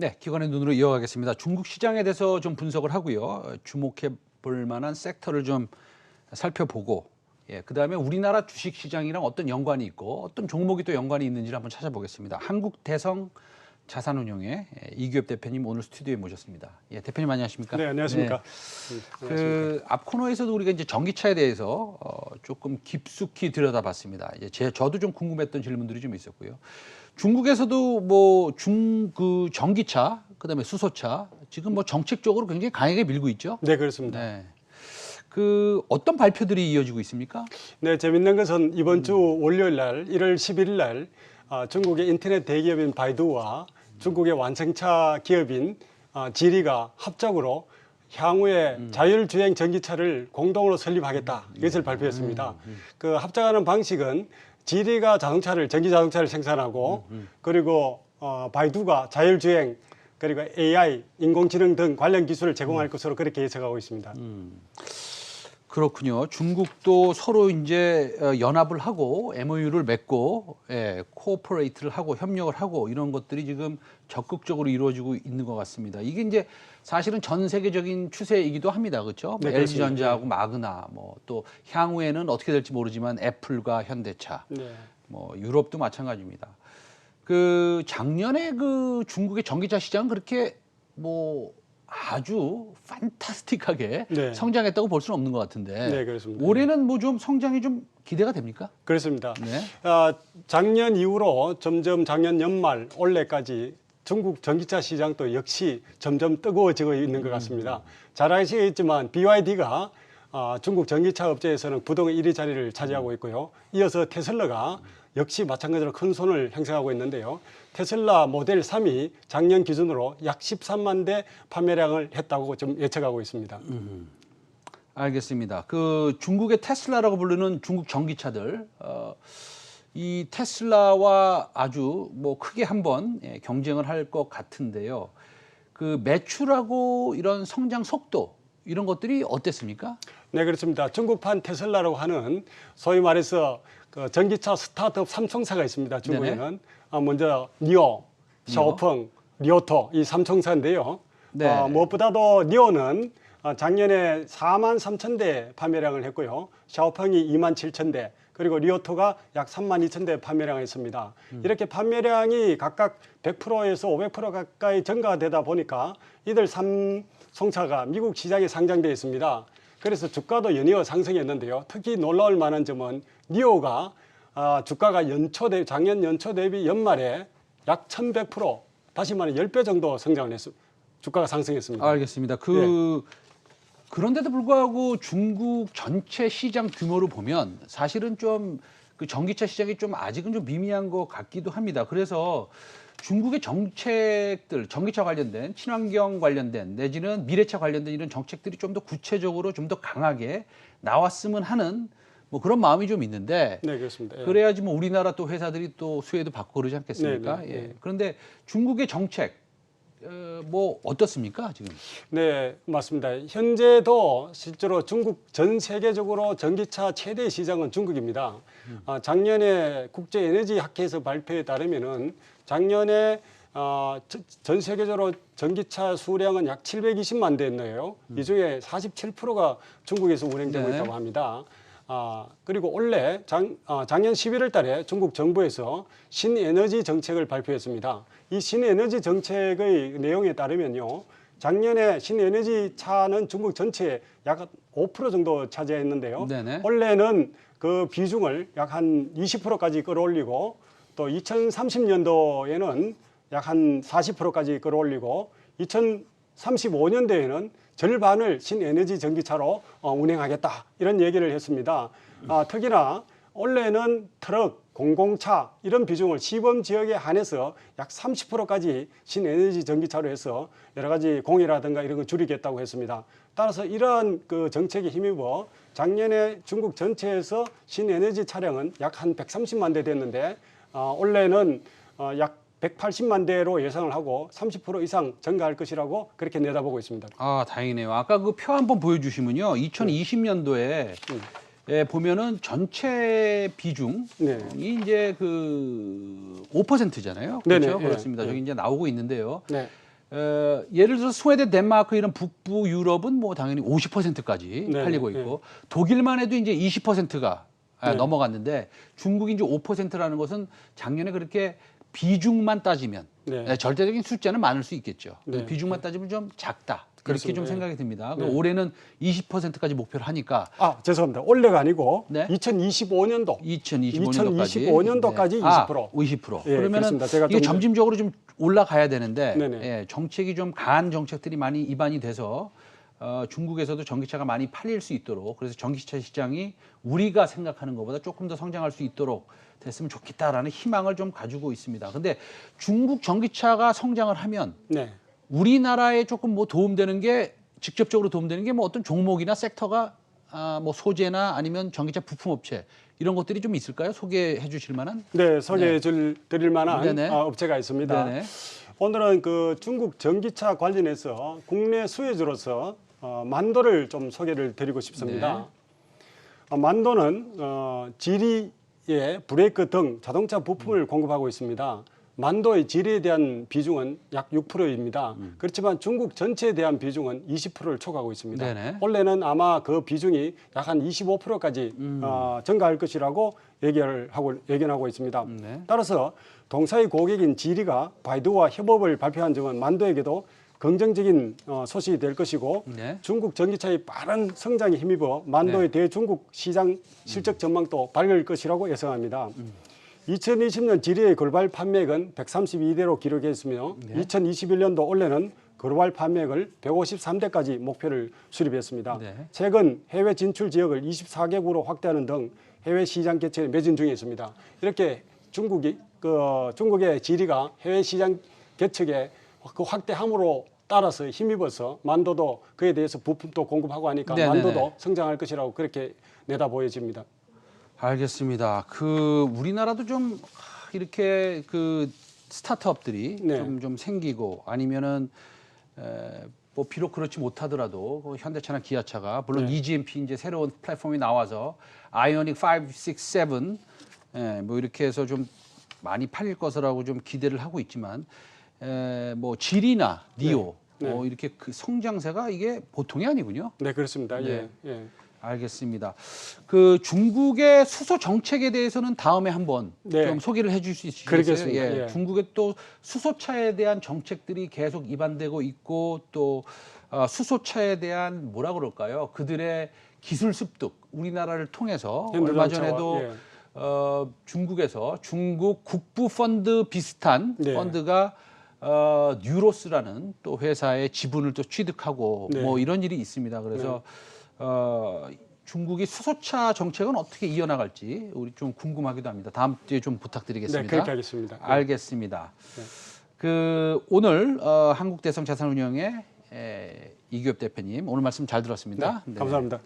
네, 기관의 눈으로 이어가겠습니다. 중국 시장에 대해서 좀 분석을 하고요. 주목해 볼 만한 섹터를 좀 살펴보고, 그다음에 우리나라 주식 시장이랑 어떤 연관이 있고 어떤 종목이 또 연관이 있는지를 한번 찾아보겠습니다. 한국대성 자산운용의 이규엽 대표님 오늘 스튜디오에 모셨습니다. 대표님 안녕하십니까? 네, 안녕하십니까? 그 앞 코너에서도 우리가 이제 전기차에 대해서 조금 깊숙이 들여다봤습니다. 저도 좀 궁금했던 질문들이 좀 있었고요. 중국에서도 뭐 그 전기차, 그다음에 수소차 지금 뭐 정책적으로 굉장히 강하게 밀고 있죠. 네, 그렇습니다. 네. 그 어떤 발표들이 이어지고 있습니까? 네, 재밌는 것은 이번 주 월요일 날 1월 11일 날 중국의 인터넷 대기업인 바이두와 중국의 완성차 기업인 지리가 합작으로 향후에 자율주행 전기차를 공동으로 설립하겠다. 이것을 발표했습니다. 그 합작하는 방식은 지리가 전기 자동차를 생산하고 그리고 바이두가 자율주행 그리고 AI, 인공지능 등 관련 기술을 제공할 것으로 그렇게 예측하고 있습니다. 그렇군요. 중국도 서로 이제 연합을 하고 MOU를 맺고 코오퍼레이트를 하고 협력을 하고 이런 것들이 지금 적극적으로 이루어지고 있는 것 같습니다. 이게 이제 사실은 전 세계적인 추세이기도 합니다. 그렇죠? 네, LG전자하고 마그나 뭐 또 향후에는 어떻게 될지 모르지만 애플과 현대차 네. 뭐 유럽도 마찬가지입니다. 그 작년에 그 중국의 전기차 시장은 그렇게 뭐 아주 판타스틱하게 네. 성장했다고 볼 수는 없는 것 같은데 네, 그렇습니다. 올해는 뭐 좀 성장이 좀 기대가 됩니까? 그렇습니다. 네. 작년 이후로 점점 작년 연말 올해까지 중국 전기차 시장도 역시 점점 뜨거워지고 있는 것 같습니다. 잘 아시겠지만 BYD가 중국 전기차 업체에서는 부동 1위 자리를 차지하고 있고요. 이어서 테슬라가 역시 마찬가지로 큰 손을 형성하고 있는데요. 테슬라 모델 3이 작년 기준으로 약 13만 대 판매량을 했다고 좀 예측하고 있습니다. 알겠습니다. 그 중국의 테슬라라고 부르는 중국 전기차들 이 테슬라와 아주 뭐 크게 한번 경쟁을 할 것 같은데요. 그 매출하고 이런 성장 속도 이런 것들이 어땠습니까? 네, 그렇습니다. 중국판 테슬라라고 하는 소위 말해서 그 전기차 스타트업 3총사가 있습니다. 중국에는 먼저 니오, 샤오펑, 리오토 이 3총사인데요. 네. 무엇보다도 니오는 작년에 4만 3천 대 판매량을 했고요. 샤오펑이 2만 7천 대, 그리고 리오토가 약 3만 2천 대 판매량을 했습니다. 이렇게 판매량이 각각 100%에서 500% 가까이 증가가 되다 보니까 이들 3총사가 미국 시장에 상장되어 있습니다. 그래서 주가도 연이어 상승했는데요. 특히 놀라울 만한 점은 니오가 주가가 작년 연초 대비 연말에 약 1100% 다시 말해 10배 정도 성장을 했습니다. 주가가 상승했습니다. 알겠습니다. 그런데도 불구하고 중국 전체 시장 규모로 보면 사실은 좀 그 전기차 시장이 좀 아직은 좀 미미한 것 같기도 합니다. 그래서 중국의 정책들, 전기차 관련된, 친환경 관련된 내지는 미래차 관련된 이런 정책들이 좀 더 구체적으로 좀 더 강하게 나왔으면 하는 뭐 그런 마음이 좀 있는데 네, 그렇습니다. 그래야지 뭐 우리나라 또 회사들이 또 수혜도 받고 그러지 않겠습니까? 네, 네. 그런데 중국의 정책 뭐 어떻습니까 지금? 네, 맞습니다. 현재도 실제로 중국 전 세계적으로 전기차 최대 시장은 중국입니다. 작년에 국제에너지학회에서 발표에 따르면은 작년에 전 세계적으로 전기차 수량은 약 720만 대였네요. 이 중에 47%가 중국에서 운행되고 있다고 합니다. 그리고 올해 작년 11월 달에 중국 정부에서 신에너지 정책을 발표했습니다. 이 신에너지 정책의 내용에 따르면요. 작년에 신에너지 차는 중국 전체의 약 5% 정도 차지했는데요. 네네. 올해는 그 비중을 약 한 20%까지 끌어올리고 또 2030년도에는 약 한 40%까지 끌어올리고 2035년도에는 절반을 신에너지 전기차로 운행하겠다 이런 얘기를 했습니다. 특히나 올해는 트럭, 공공차 이런 비중을 시범 지역에 한해서 약 30%까지 신에너지 전기차로 해서 여러 가지 공해라든가 이런 걸 줄이겠다고 했습니다. 따라서 이러한 그 정책에 힘입어 작년에 중국 전체에서 신에너지 차량은 약 한 130만 대 됐는데 올해는 약 180만 대로 예상을 하고 30% 이상 증가할 것이라고 그렇게 내다보고 있습니다. 다행이네요. 아까 그 표 한번 보여주시면요. 2020년도에 보면은 전체 비중이 이제 그 5%잖아요. 그렇죠? 네네. 그렇습니다. 저기 이제 나오고 있는데요. 네. 예를 들어서 스웨덴, 덴마크 이런 북부 유럽은 뭐 당연히 50%까지 네, 팔리고 네. 있고 독일만 해도 이제 20%가 네. 넘어갔는데 중국이 이제 5%라는 것은 작년에 그렇게 비중만 따지면 네. 절대적인 숫자는 많을 수 있겠죠. 네. 비중만 따지면 좀 작다. 이렇게 그렇습니다. 좀 예. 생각이 듭니다. 네. 올해는 20%까지 목표를 하니까 죄송합니다. 올해가 아니고 네. 2025년도. 2025년도까지 2025년도까지 20%. 20%. 예, 그러면은 그렇습니다. 제가 이게 좀 점진적으로 좀 올라가야 되는데 네네. 예, 정책이 좀 강한 정책들이 많이 입안이 돼서 중국에서도 전기차가 많이 팔릴 수 있도록 그래서 전기차 시장이 우리가 생각하는 것보다 조금 더 성장할 수 있도록 됐으면 좋겠다라는 희망을 좀 가지고 있습니다. 근데 중국 전기차가 성장을 하면 네. 우리나라에 조금 뭐 도움되는 게 직접적으로 도움되는 게 뭐 어떤 종목이나 섹터가 뭐 소재나 아니면 전기차 부품업체 이런 것들이 좀 있을까요? 소개해 주실 만한? 네, 소개해 드릴 만한 네네. 업체가 있습니다. 네네. 오늘은 그 중국 전기차 관련해서 국내 수혜주로서 만도를 좀 소개를 드리고 싶습니다. 만도는 지리에 브레이크 등 자동차 부품을 공급하고 있습니다. 만도의 지리에 대한 비중은 약 6%입니다. 그렇지만 중국 전체에 대한 비중은 20%를 초과하고 있습니다. 네네. 원래는 아마 그 비중이 약 한 25%까지 증가할 것이라고 예견하고 있습니다. 네. 따라서 동사의 고객인 지리가 바이두와 협업을 발표한 점은 만도에게도 긍정적인 소식이 될 것이고 네. 중국 전기차의 빠른 성장에 힘입어 만도의 대중국 시장 실적 전망도 밝을 것이라고 예상합니다. 2020년 지리의 글로벌 판매액은 132대로 기록했으며 2021년도 올해는 글로벌 판매액을 153대까지 목표를 수립했습니다. 네. 최근 해외 진출 지역을 24개국으로 확대하는 등 해외 시장 개척에 매진 중에 있습니다. 이렇게 중국의 지리가 해외 시장 개척에 그 확대함으로 따라서 힘입어서 만도도 그에 대해서 부품도 공급하고 하니까 네네네. 만도도 성장할 것이라고 그렇게 내다 보여집니다. 알겠습니다. 우리나라도 좀 이렇게 스타트업들이 네. 좀 생기고 아니면은 뭐 비록 그렇지 못하더라도 현대차나 기아차가 물론 네. EGMP 이제 새로운 플랫폼이 나와서 아이오닉 5, 6, 7 뭐 이렇게 해서 좀 많이 팔릴 것이라고 좀 기대를 하고 있지만 뭐 지리나 니오 네. 뭐 이렇게 성장세가 이게 보통이 아니군요. 네, 그렇습니다. 네. 예. 알겠습니다. 중국의 수소 정책에 대해서는 다음에 한번 네. 좀 소개를 해줄 수 있으시겠어요? 그러겠습니다. 예. 중국의 또 수소차에 대한 정책들이 계속 입안되고 있고 또 수소차에 대한 뭐라 그럴까요? 그들의 기술 습득, 우리나라를 통해서 얼마 현대자동차와, 전에도 예. 중국에서 중국 국부 펀드 비슷한 네. 펀드가 뉴로스라는 또 회사의 지분을 또 취득하고 네. 뭐 이런 일이 있습니다. 그래서 중국이 수소차 정책은 어떻게 이어나갈지 우리 좀 궁금하기도 합니다. 다음 주에 좀 부탁드리겠습니다. 네, 그렇게 하겠습니다. 네. 알겠습니다. 네. 오늘 한국대성 자산운용의 이규엽 대표님 오늘 말씀 잘 들었습니다. 네, 감사합니다.